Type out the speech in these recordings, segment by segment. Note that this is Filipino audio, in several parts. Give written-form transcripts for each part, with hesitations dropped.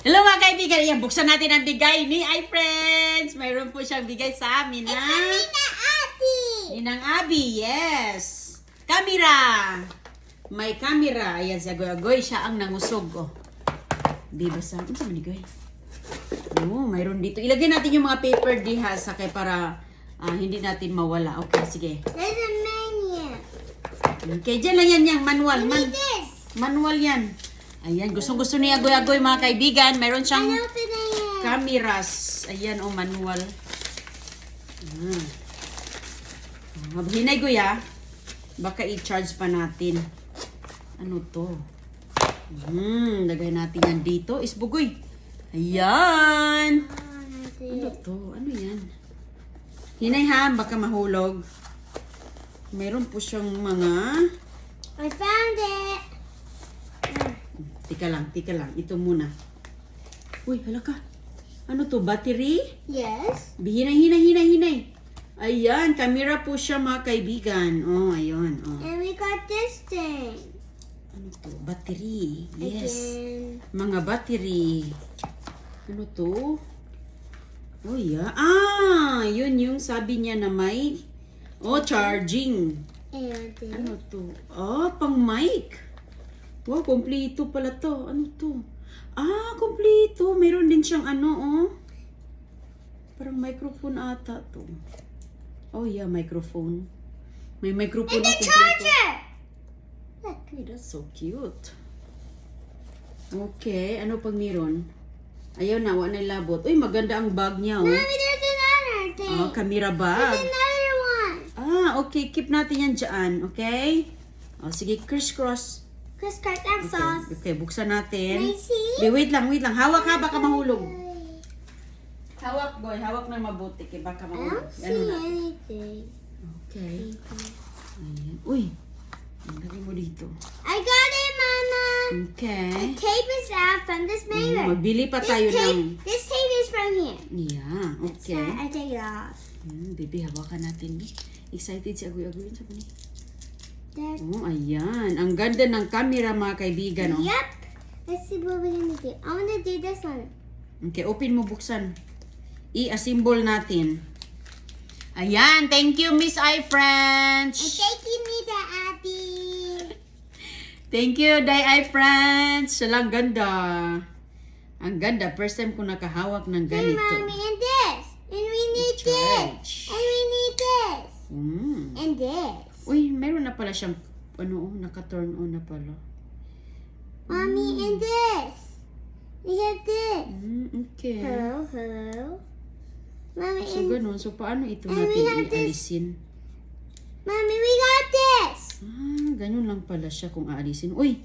Hello mga kaibigan, yan, buksan natin ang bigay ni iFriends. Mayroon po siyang bigay sa amin na Ninang Abby, yes. Camera. May camera. Ayan, si Agoy. Siya ang nangusog. Oh. Di ba sa? Ano sa manigoy? Oh, mayroon dito. Ilagay natin yung mga paper diha sa kay para hindi natin mawala. Okay, sige. There's a menu. Okay, dyan lang yan yung manual. Read this. Manual yan. Ayan, gustong-gusto ni Agoy mga kaibigan. Mayroon siyang Ano pa na yan? cameras. Ayan, manual. Hinay Goya. Baka i-charge pa natin. Ano to? Lagay natin yan dito. Isbugoy. Ayan. Ano to? Ano yan? Hinay ha, baka mahulog. Meron po siyang mga... I found it. Tika lang. Ito muna. Uy, hala ka. Ano to? Battery? Yes. Hinay. Ayan, camera po siya mga kaibigan. Oh, ayun. Oh. And we got this thing. Ano to? Battery. Yes. Again. Mga battery. Ano to? Oh, yeah. Yun yung sabi niya na may... Oh, charging. And this. Ano to? Pang mic. Wow, kompleto pala to. Ano to? Kompleto. Meron din siyang parang microphone ata to. Oh yeah, microphone. May microphone And the na kompleto. charger. Look. Hey, that's so cute. Okay, ano pag meron? Ayaw na, wala na labot. Uy, maganda ang bag niya, oh. Mommy, there's another thing. Camera There's bag. another one. Okay, keep natin yan dyan, okay? Sige, crisscross. Chris cut that sauce. Okay, buksan natin. Can I see? Wait lang. Hawak ha, baka mahulog. Hawak, boy. Hawak na mabuti, kaya baka I mahulog. don't see anything. Okay. Ayan. Uy, lagay mo dito. I got it, Mama. Okay. The tape is out from this mirror. Magbili pa tayo ng... This tape is from here. Yeah, okay. So I take it off. Baby, hawakan natin. Excited si Agoy-Agoy sa ni. There. Oh, ayan. Ang ganda ng camera, mga kaibigan, oh. Yep. Let's see what we're gonna do. I wanna do this one. Okay, open mo, buksan. I-assemble natin. Ayan, thank you, Miss iFrench. And thank you, Nita Abby. Thank you, iFrench. Salang ganda. Ang ganda. First time ko nakahawak ng Hey, ganito. Mommy, and this. And we need Charge. this. And we need this. Mm. And this. Uy, meron na pala siyang, naka-turn on na pala. Mommy, and this. We have this. Okay. Hello. Mommy, So, ganun. So, paano ito And we have natin ialisin? Mommy, we got this. Ganun lang pala siya kung aalisin. Uy!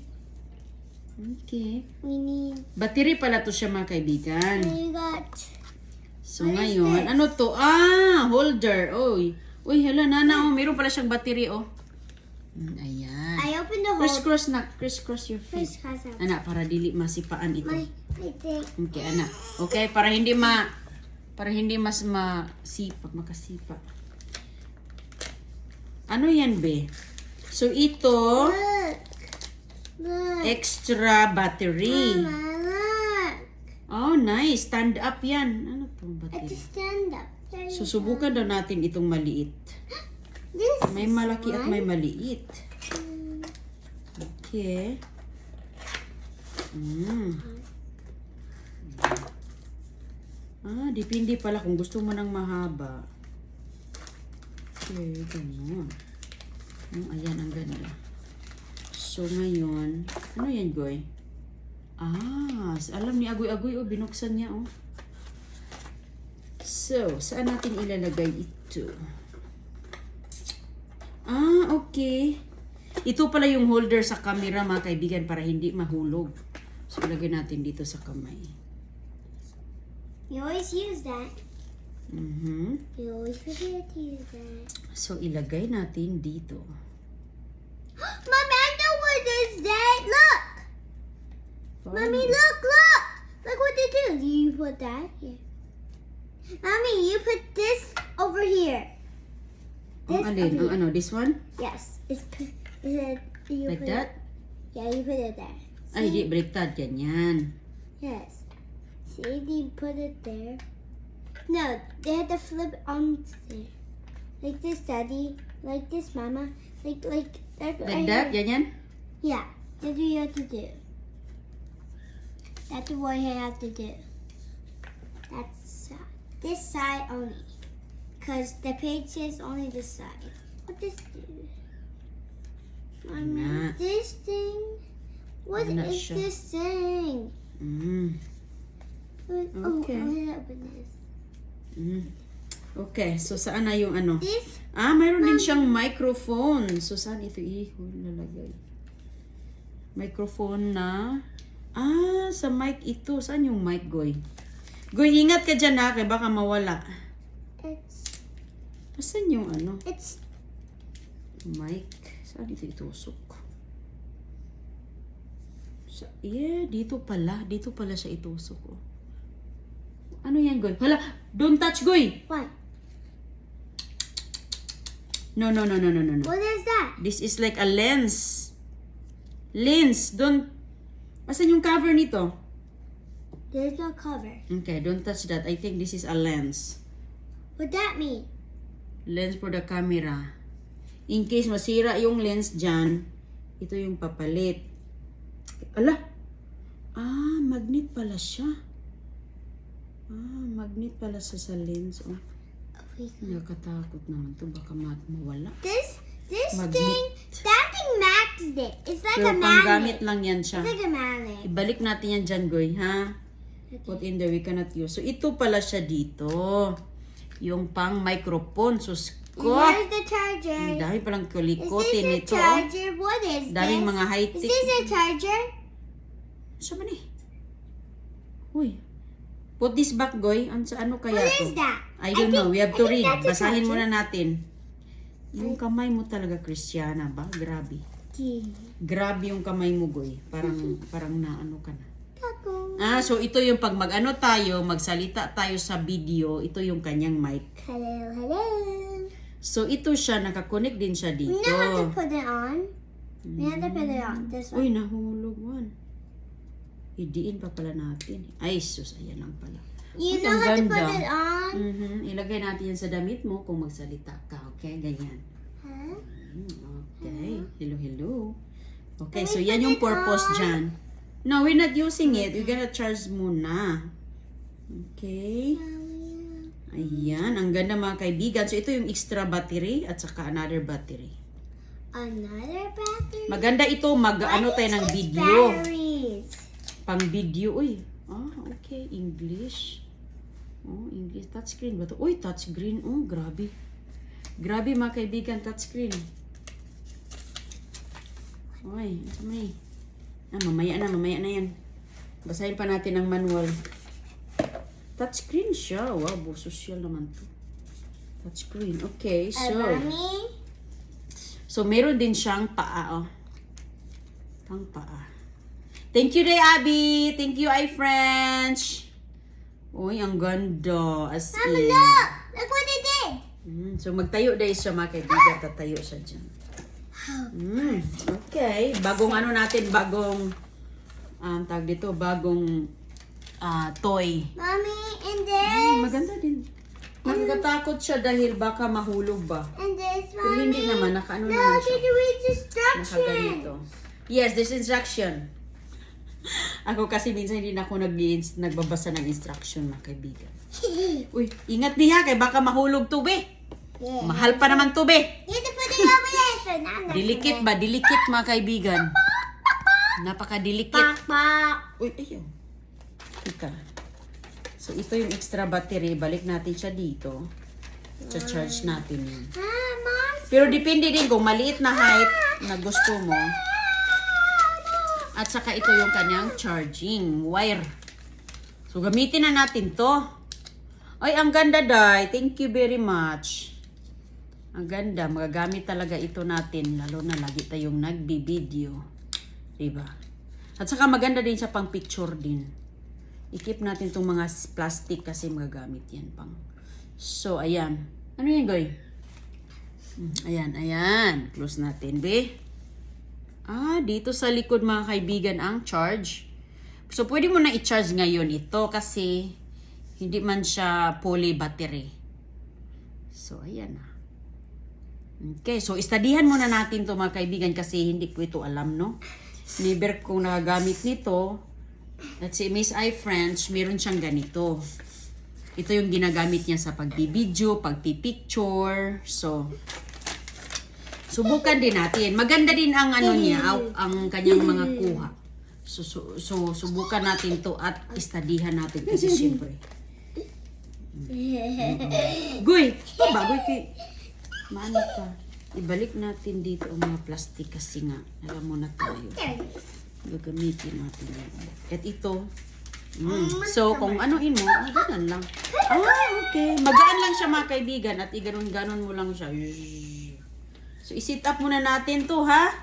Okay. We need. Battery pala to siya, mga kaibigan. We got. So, What is ngayon, this? ano to? Holder. Uy, hala, nana, meron pala siyang battery, oh. Ayan. I opened the hole. Crisscross your feet. Crisscross out. Anak, para dili masipaan ito. I think. Okay, anak. Okay, para hindi mas makasipa. Ano yan, be? So, ito, Look. extra battery. Mama, look. Oh, nice. Stand up yan. Ano pong It's a battery? stand up. There you Susubukan daw natin itong maliit. go. This May is malaki at one. may maliit. Okay. Depende pala kung gusto mo ng mahaba. Okay, ganun. Ayan, ang ganda. So, ngayon, ano yan, Goy? Alam ni Agoy-Agoy, binuksan niya, oh. So, saan natin ilalagay ito? Okay. Ito pala yung holder sa camera, mga kaibigan, para hindi mahulog. So, ilagay natin dito sa kamay. You always use that. You always forget to use that. So, ilagay natin dito. Mommy, I know what is that. Look. Mommy, look. Look what they do. You put that here. Mommy, you put this over here. Ang alin? Ang ano? This one? Yes. You Like put that? It, yeah, you put it there. Ay, di. Baliktad. Ganyan. Yes. See, you put it there. No, they had to flip it on there. Like this, Daddy. Like this, Mama. Like that. Like that? Ganyan? Yeah, that's what you have to do. That's what you have to do. That's this side only. Because the page says only this side. What this do? Mommy, Nah. this thing? What I'm not is sure. this thing? Okay. Oh, I'll open this. Okay, so saan na yung ano? This? Mayroon din siyang microphone. So, saan ito lalagay? Microphone na. Sa mic ito. Saan yung mic, Goy? Goy, ingat ka dyan ha, kaya baka mawala. Saan yung ano? It's Mic. Saan ito itusok? Dito pala. Dito pala siya itusok. Oh. Ano yan, Goy? Hala, don't touch, Goy! what? No. What is that? This is like a lens. Lens. Don't... Asan yung cover nito? There's no cover. Okay, don't touch that. I think this is a lens. What that mean? Lens for the camera. In case masira yung lens dyan, ito yung papalit. Ala! Magnet pala siya. Magnet pala siya sa lens. Oh. Nakakatakot naman to. Baka mawala. This Magnet. thing, that thing maxed it. It's like Pero a panggamit magnet. lang yan siya. It's like a magnet. Ibalik natin yan dyan, Goy, ha? Put in there, we cannot use. So, ito pala siya dito. Yung pang microphone. Sus ko! Here's the charger. Ang dami palang Is kulikotin this a nito. charger? What is Daming this? mga Is high-tech. this a charger? Saan man eh? Uy. Put this back, Goy. Sa ano kaya What to? is that? I don't know. We have to I think read. that's a Basahin charger. muna natin. Yung kamay mo talaga, Kristiyana ba? Grabe. Grabe yung kamay mo, Goy. Parang naano ka na. Taco. So ito yung pag mag-ano tayo, magsalita tayo sa video, ito yung kanyang mic. Hello. So ito siya, nakakonect din siya We dito. now have to put it on. We have to put it on. This one. Uy, nahulog one. Idiin pa pala natin. Ay, sus, ayan lang pala. You Uy, know ang how to ganda. put it on? Ilagay natin yan sa damit mo kung magsalita ka. Okay, ganyan. Huh? Okay. Hello. Okay, Can so we yan put yung it purpose on? dyan. No, we're not using it. We're gonna charge muna. Okay. Ayan, ang ganda mga kaibigan. So ito yung extra battery at saka another battery. Another battery. Maganda ito, ano tayo ng It's video. batteries. Pang video, uy. Okay, English. English. Touchscreen ba ito? Uy, touchscreen. Grabe. Grabe mga kaibigan, touchscreen. Uy, may. Mamaya na yan. Basahin pa natin ang manual. Touchscreen siya. Wow, social naman to. Touchscreen. Okay, Mommy? so meron din siyang paa, Pang paa. Thank you, Day Abby. Thank you, iFrench. Uy, ang ganda. As Mama, in. look! Look what it did! So magtayo day siya mga kaibigan. Tatayo siya dyan. Okay. Bagong ano natin, bagong tag dito, bagong toy. Mommy, and this? Maganda din. Nakakatakot siya dahil baka mahulog ba. And this, Pero Mommy? hindi naman, nakaano No, naman did siya. you read the instructions? Nakaganito. Yes, this instruction. Ako kasi minsan hindi na ako nagbabasa ng instruction mga kaibigan. Uy, ingat diha kay baka mahulog to be. Yeah. Mahal pa naman to be. You have to put it over there. So now I'm not Dilikit ba? Dilikit mga kaibigan. Napaka-dilikit. Pak. Uy, ayaw. Ika. So, ito yung extra battery. Balik natin siya dito. Cha-charge natin yun. Mom. Pero depende din kung maliit na height na gusto mo. At saka ito yung kanyang charging wire. So, gamitin na natin to. Ay, ang ganda, Day. Thank you very much. Ang ganda. Magagamit talaga ito natin. Lalo na lagi tayong nagbi-video. Diba? At saka maganda din siya pang picture din. I-keep natin itong mga plastic kasi magagamit yan pang. So, ayan. Ano yan, Goy? Ayan. Close natin, be. Dito sa likod mga kaibigan ang charge. So, pwede mo na i-charge ngayon ito kasi hindi man siya fully battery. So, ayan na. Okay, so istadihan muna natin to mga kaibigan kasi hindi ko ito alam, no? Never ko nagagamit nito. Let's say, Miss iFrench, meron siyang ganito. Ito yung ginagamit niya sa pagbibideo, pagpipicture. So, subukan din natin. Maganda din ang ano niya, ang kanyang mga kuha. So, subukan natin to at istadihan natin kasi syempre. Goy! Bagoy kay... Maano ka? Ibalik natin dito ang mga plastic kasi nga, alam mo na tayo. Gagamitin natin yan. At ito, so kung anuin mo, ganun lang. Okay. Magaan lang siya mga kaibigan at iganon-ganon mo lang siya. So, i-sit up muna natin to, ha?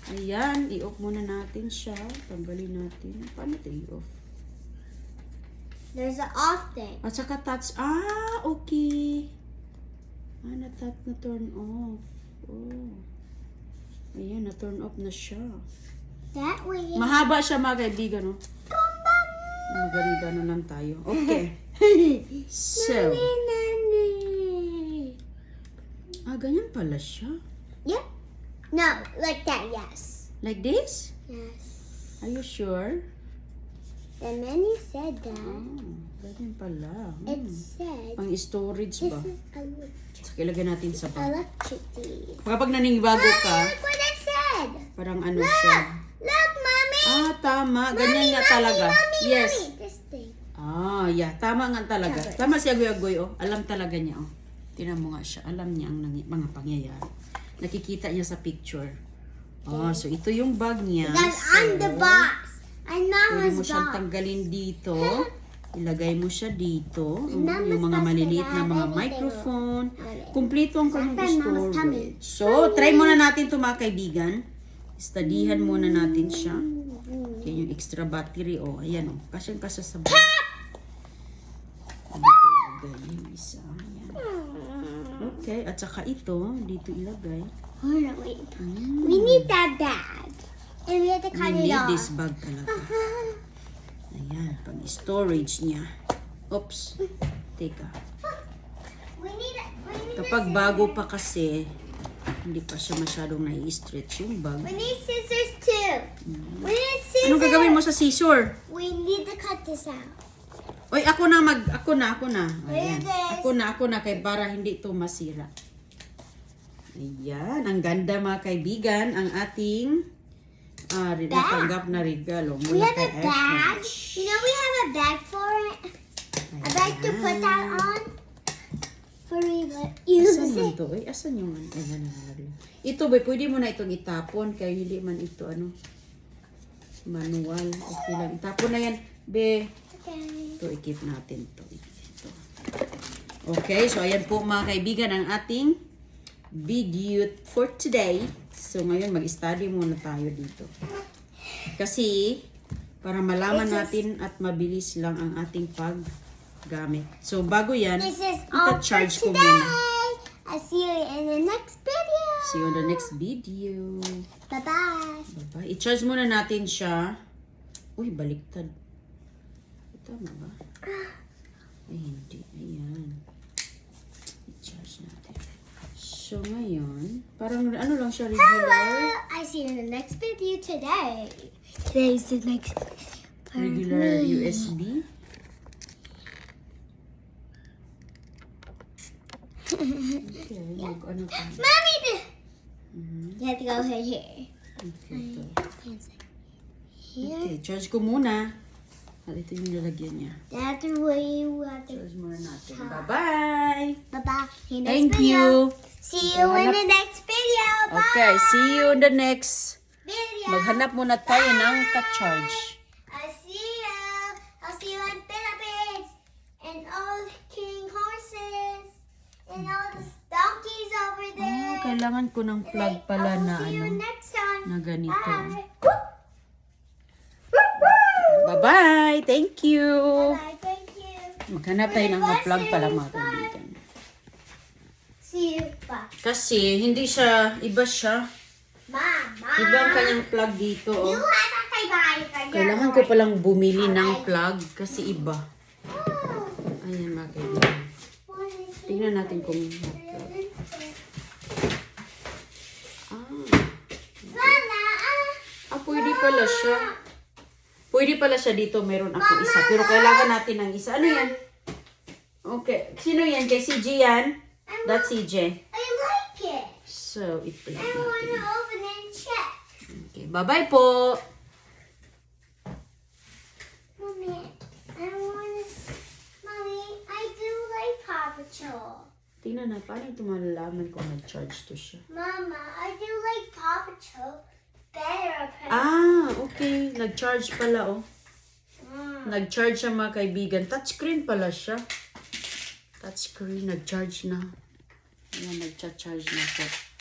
Ayan, i-off muna natin siya. Tanggalin natin. Paano ito i-off? There's an off thing. At saka touch. Okay. Na-turn off. Oh. Ayan, na-turn off na siya. That way. Mahaba siya mga kaibigan, no? Maganda lang tayo. Okay. So. Ganyan pala siya. Yep. No, like that, yes. Like this? Yes. Are you sure? The menu said that. Ganyan pala. It said Pang storage this ba? is Saka ilagay natin sa bag. electricity. Kapag naninibago ka, Look what it said. parang ano siya. Look, mommy. Tama. Ganyan nga talaga. Yes. Mommy, this thing. Yeah. Tama nga talaga. Cover. Tama si Agoy-Agoy, oh. Alam talaga niya, oh. Tingnan mo nga siya. Alam niya ang mga pangyayari. Nakikita niya sa picture. So ito yung bag niya. That's So, on the box. I know pwede mo his siyang box. tanggalin dito. Ilagay mo siya dito. Mama's Yung mga supposed to maliliit na have mga everything. microphone. Okay. Kumpleto ang kanyang Mama's tummy. storage. So, try muna natin ito mga kaibigan. Studyhan muna natin siya. Okay, yung extra battery. Ayan Kasyang-kasya sa bag. Dito ilagay yung isa. Ayan. Okay, at saka ito, dito ilagay. Hold on, wait. We need that bag. And we have to cut We it need off. this bag talaga. Ayan, pang storage niya. Oops. Teka. We need Kapag bago pa kasi, hindi pa siya masyadong nai-stretch yung bag. We need scissors too. We need scissors. Anong gagawin mo sa scissor? We need to cut this out. Oy, ako na. Ayan. this? Ako na kay para hindi ito masira. Ayan, ang ganda mga kaibigan, ang ating natanggap na regalo We mula have kay a bag. iFrench. You know we have a bag for it. A bag to put that on. For me, but Asan use man it. to? Asan yung ayan, ito ba, pwede mo na itong itapon kaya hindi man ito manual. Okay lang. Itapon na yan. Be, Okay. ito i-keep natin to. Ito. Okay, so ayan po mga kaibigan ang ating video for today. So ngayon mag-study muna tayo dito. Kasi para malaman natin at mabilis lang ang ating paggamit. So bago yan, This is all for ita-charge ko today. muna. I'll see you in the next video. See you on the next video. Bye-bye. Bye-bye. I-charge muna natin siya. Uy, baliktad. Tama ba? Ay, hindi. Ayan. I-charge natin. So, ngayon, parang ano lang siya, Hello. regular. I see you in the next video today. Today's the next for Regular me. USB. Okay, ano pa? Mommy, Mhm. you have to go here. Okay, ito. Here. Okay, charge ko muna. At ito yung lalagyan niya. That's where you have to. Charge muna natin. Bye-bye! Bye-bye. See you next Thank video. you! See you in the next video. Bye. Okay, see you in the next. Video. Maghanap muna tayo ng ka-charge. I'll see you in Philippines. And all the king horses. And all the donkeys over there. Kailangan ko ng plug pala na See you ano, next time. na ganito. Bye. Bye-bye! Thank you! Bye. Thank you. Maghanap tayo ng plug pala mga kaibigan. See you. Bye. Kasi hindi siya, iba siya. Mom. Iba ang kanyang plug dito. You Oh. have to say bye. Kailangan ko palang bumili ng plug kasi iba. Oh, Ayan mga kaibigan. what is it? Tingnan natin kung ma-plug. Pwede pala siya. Pwede pala siya dito. Meron ako isa. Pero kailangan natin ng isa. Ano yan? Okay. Sino yan? Kay CJ yan? That's CJ. I like it. So, i-plug I want to natin. open and check. Okay. Bye-bye po. Mommy, I want to. Mommy, I do like Paw Patrol. Tingnan na. Paano ito malalaman kung nag-charge to siya? Mama, I do like Paw Patrol better. Okay. Nag-charge pala, oh. Mm. Nag-charge siya mga kaibigan. Touchscreen pala siya. Touchscreen. Nag-charge na. Ayan, nag-charge na siya.